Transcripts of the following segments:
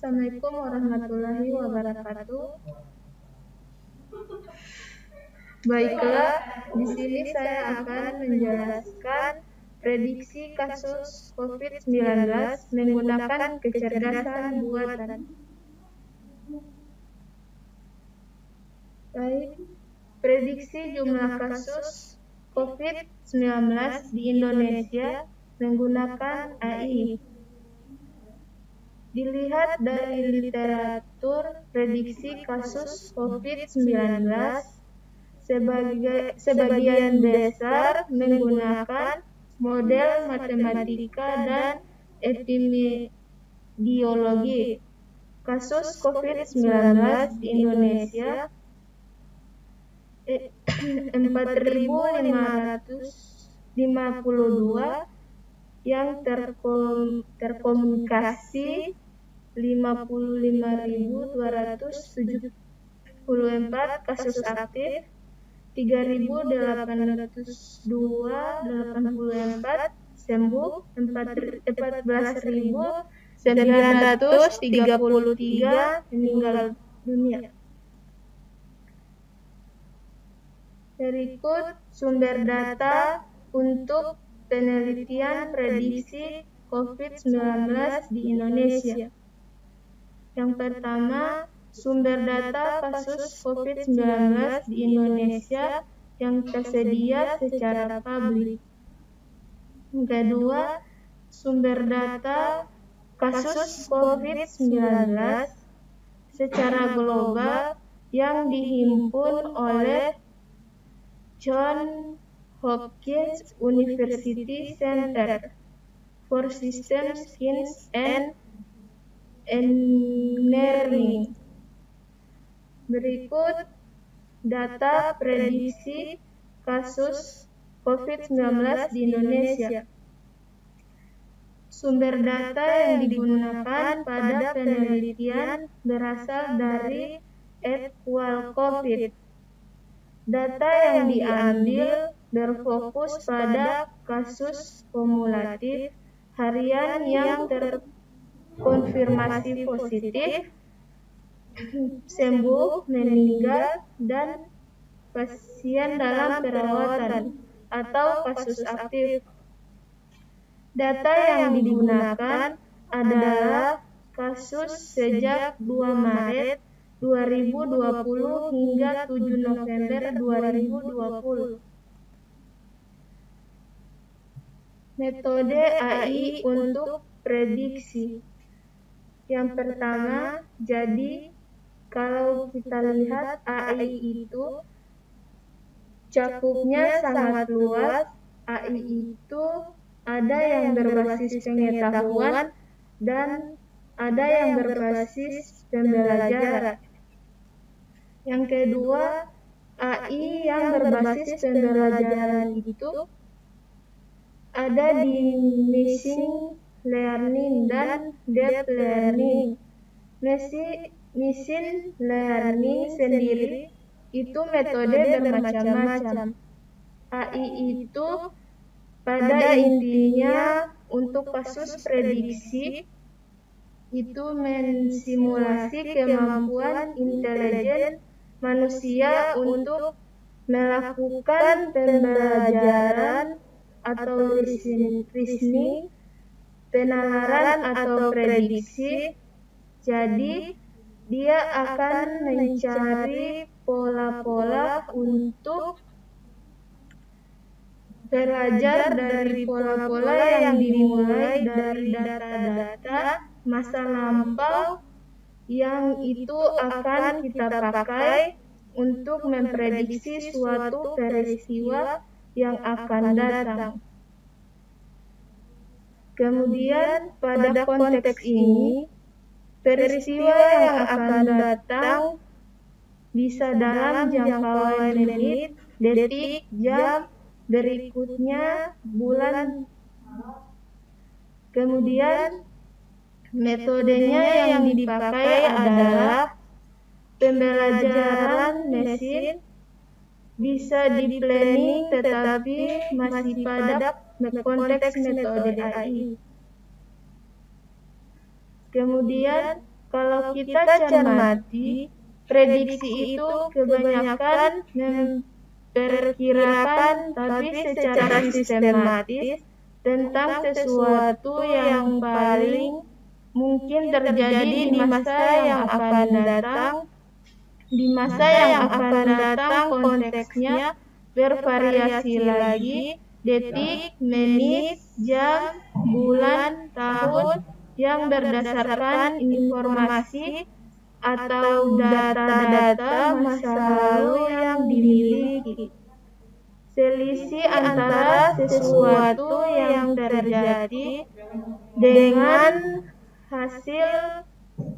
Assalamualaikum warahmatullahi wabarakatuh. Baiklah, di sini saya akan menjelaskan prediksi kasus COVID-19 menggunakan kecerdasan buatan. Baik, prediksi jumlah kasus COVID-19 di Indonesia menggunakan AI. Dilihat dari literatur prediksi kasus COVID-19, sebagian besar menggunakan model matematika dan epidemiologi. Kasus COVID-19 di Indonesia 4.552 yang terkomunikasi 55.274 kasus aktif, 3.884 sembuh, 14.933 meninggal dunia. Berikut sumber data untuk penelitian prediksi COVID-19 di Indonesia. Yang pertama, sumber data kasus COVID-19 di Indonesia yang tersedia secara publik. Yang kedua, sumber data kasus COVID-19 secara global yang dihimpun oleh Johns Hopkins University Center for Systems Science and Engineering. Berikut data prediksi kasus COVID-19 di Indonesia. Sumber data yang digunakan pada penelitian berasal dari @walcovid. Data yang diambil berfokus pada kasus kumulatif harian yang terkonfirmasi positif, sembuh, meninggal, dan pasien dalam perawatan atau kasus aktif. Data yang digunakan adalah kasus sejak 2 Maret 2020 hingga 7 November 2020. Metode AI untuk prediksi. Yang pertama, jadi kalau kita lihat AI itu cakupnya sangat luas. AI itu ada yang berbasis pengetahuan dan ada yang berbasis pembelajaran. Yang kedua, AI yang berbasis pembelajaran itu ada di machine learning dan deep learning. Machine learning sendiri itu metode bermacam-macam. AI itu pada intinya untuk kasus prediksi itu mensimulasi kemampuan intelijen manusia untuk melakukan pembelajaran atau reasoning, penalaran atau prediksi. Jadi, dia akan mencari pola-pola untuk belajar dari pola-pola yang dimulai dari data-data masa lampau yang itu akan kita pakai untuk memprediksi suatu peristiwa yang akan datang. Kemudian pada konteks ini, peristiwa yang akan datang bisa dalam jangkauan menit, detik, jam, berikutnya bulan. Kemudian metodenya yang dipakai adalah pembelajaran mesin, bisa di planning tetapi masih pada konteks metode AI. Kemudian Kalau kita cermati, prediksi itu kebanyakan memperkirakan tapi secara sistematis tentang sesuatu yang paling mungkin terjadi di masa yang akan datang. Di masa yang akan datang konteksnya bervariasi lagi, detik, menit, jam, bulan, tahun, yang berdasarkan informasi atau data-data masa lalu yang dimiliki. Selisih antara sesuatu yang terjadi dengan hasil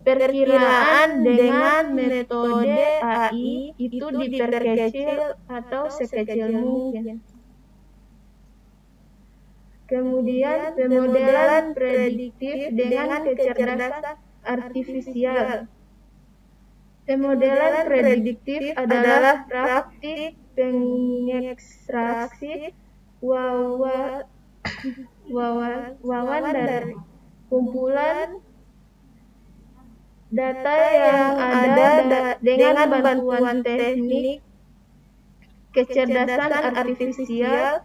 perkiraan dengan metode AI itu diperkecil atau sekecil mungkin. Kemudian pemodelan prediktif dengan kecerdasan artifisial. Pemodelan prediktif adalah praktik pengekstraksi wawan dari kumpulan data yang ada dengan bantuan teknik kecerdasan artifisial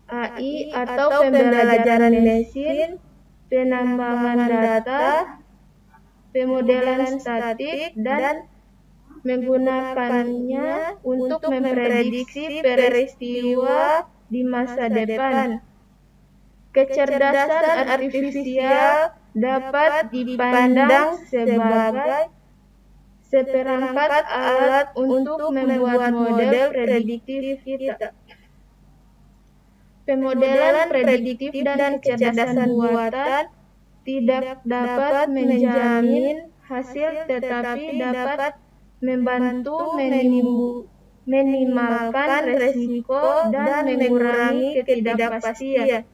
AI atau pembelajaran mesin, penambangan data, pemodelan statik, dan menggunakannya untuk memprediksi peristiwa di masa depan. Kecerdasan artifisial dapat dipandang sebagai seperangkat alat untuk membuat model prediktif kita. Pemodelan prediktif dan kecerdasan buatan tidak dapat menjamin hasil tetapi dapat membantu meminimalkan risiko dan mengurangi ketidakpastian.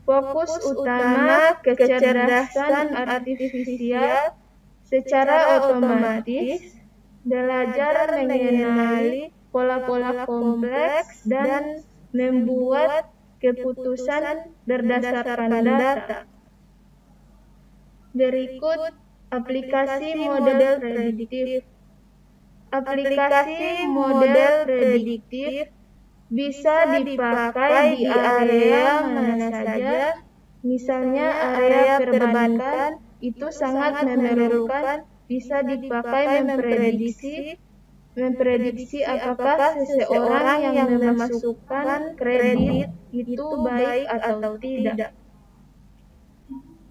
Fokus utama kecerdasan artifisial secara otomatis belajar mengenali pola-pola kompleks dan membuat keputusan berdasarkan data. Berikut aplikasi model prediktif. Aplikasi model prediktif bisa dipakai di area mana saja, misalnya area perbankan itu sangat memerlukan, bisa dipakai memprediksi apakah seseorang yang memasukkan kredit itu baik atau tidak.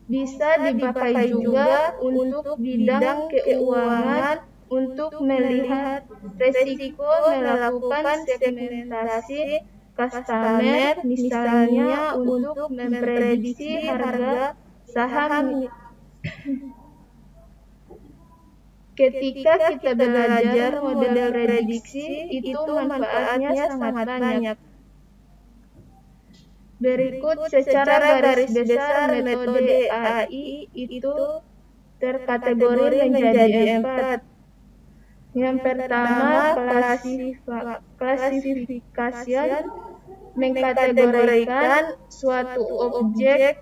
Bisa dipakai juga untuk bidang keuangan untuk melihat resiko melakukan segmentasi customer, misalnya untuk memprediksi harga saham. Ketika kita belajar model prediksi, itu manfaatnya sangat banyak. Berikut secara garis besar metode AI itu terkategori menjadi 4. Yang pertama, klasifikasi mengkategorikan suatu objek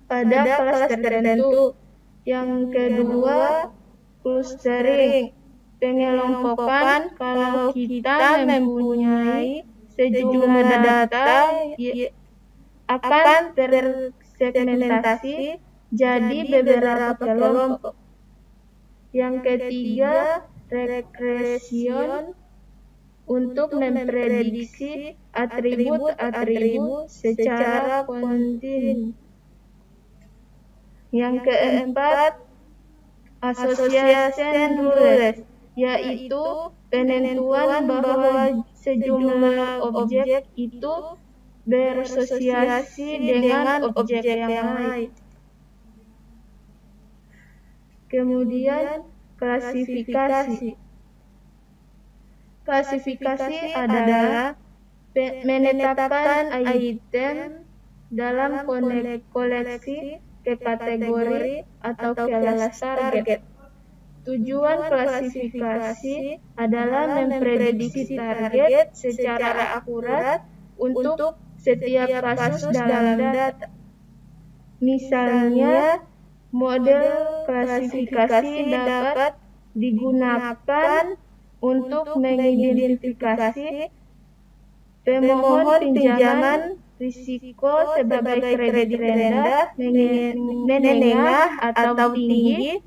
pada kelas tertentu. Yang kedua, clustering, pengelompokan. Kalau kita mempunyai sejumlah data akan tersegmentasi jadi beberapa kelompok. Yang ketiga, regression, untuk memprediksi atribut-atribut secara kontinu. Yang keempat, association rules, yaitu penentuan bahwa sejumlah objek itu berasosiasi dengan objek yang lain. Kemudian klasifikasi. Klasifikasi adalah menetapkan item dalam koleksi ke kategori atau kelas target. Tujuan klasifikasi adalah memprediksi target secara akurat untuk setiap kasus dalam data. Misalnya, Model klasifikasi dapat digunakan untuk mengidentifikasi pemohon pinjaman risiko sebagai kredit rendah, menengah, atau tinggi.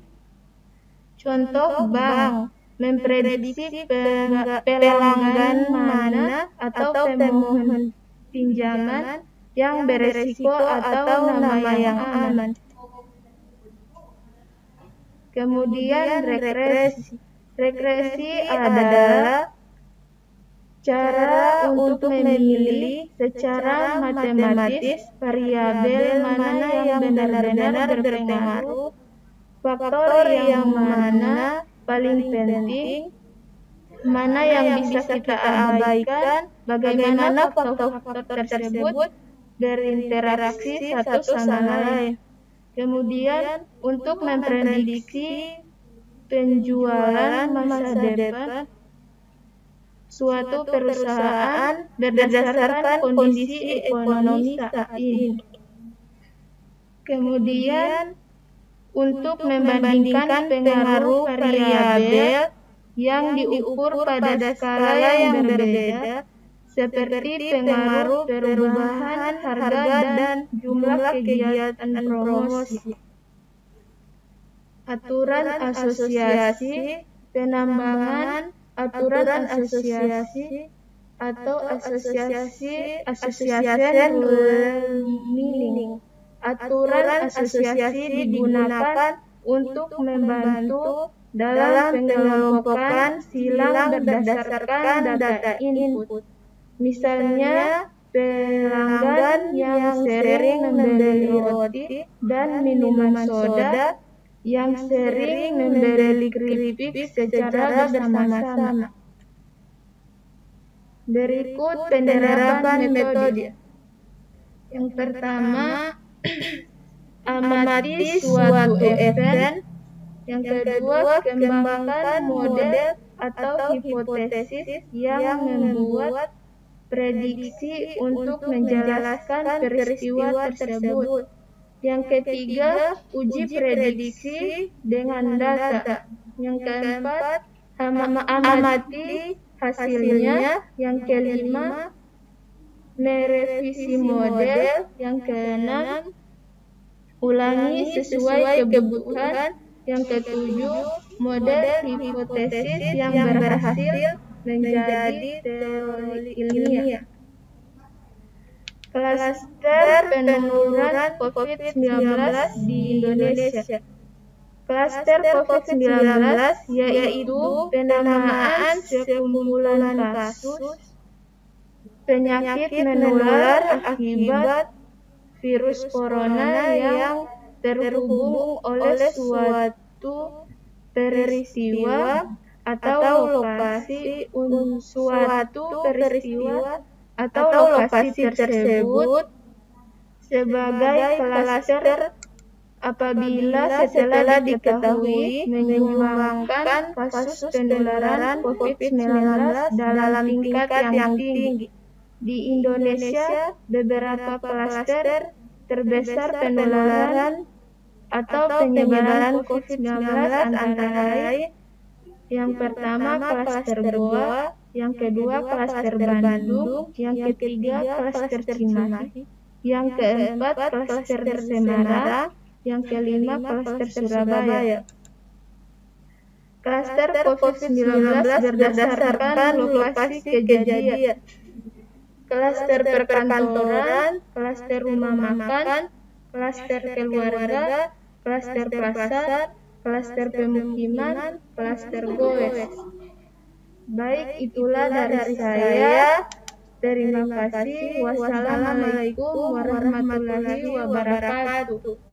Contoh bank memprediksi pelanggan mana atau pemohon pinjaman yang beresiko atau nama yang aman. Kemudian regresi. Regresi adalah cara untuk memilih secara matematis variabel mana yang benar-benar berpengaruh, faktor yang mana paling penting, mana yang bisa kita abaikan, bagaimana faktor-faktor tersebut berinteraksi satu sama lain. Kemudian untuk memprediksi penjualan masa depan suatu perusahaan berdasarkan kondisi ekonomi saat ini. Kemudian untuk membandingkan pengaruh variabel yang diukur pada skala yang berbeda, seperti pengaruh perubahan harga dan jumlah kegiatan promosi. Aturan asosiasi penambangan, aturan asosiasi atau association meaning. Aturan asosiasi digunakan untuk membantu dalam pengelompokan silang berdasarkan data input. Misalnya, pelanggan yang sering membeli roti dan minuman soda yang sering membeli keripik secara bersama-sama. Berikut penerapan metode. Yang pertama, amati suatu event. Yang kedua, kembangkan model atau hipotesis yang membuat prediksi untuk menjelaskan peristiwa tersebut. Yang ketiga, uji prediksi dengan data. Yang keempat, amati hasilnya. Yang kelima, merevisi model. Yang keenam, ulangi sesuai kebutuhan. Yang ketujuh, model hipotesis yang berhasil menjadi teori ilmiah. Klaster penularan COVID-19 di Indonesia. Klaster COVID-19 yaitu penamaan sekumpulan kasus penyakit menular akibat virus corona yang terhubung oleh suatu peristiwa atau lokasi tersebut sebagai klaster apabila setelah diketahui menyumbangkan kasus penularan COVID-19 dalam tingkat yang tinggi. Di Indonesia, beberapa klaster terbesar penularan atau penyebaran COVID-19 antara lain: yang pertama klaster Goa, yang kedua klaster Bandung, yang ketiga klaster Cimahi, yang keempat klaster Semarang, yang kelima klaster Surabaya. Klaster COVID-19 berdasarkan lokasi kejadian. Klaster perkantoran, klaster rumah makan, klaster keluarga, klaster pasar, klaster pemukiman, klaster goes. Baik, itulah dari saya. Terima kasih. Wassalamualaikum warahmatullahi wabarakatuh.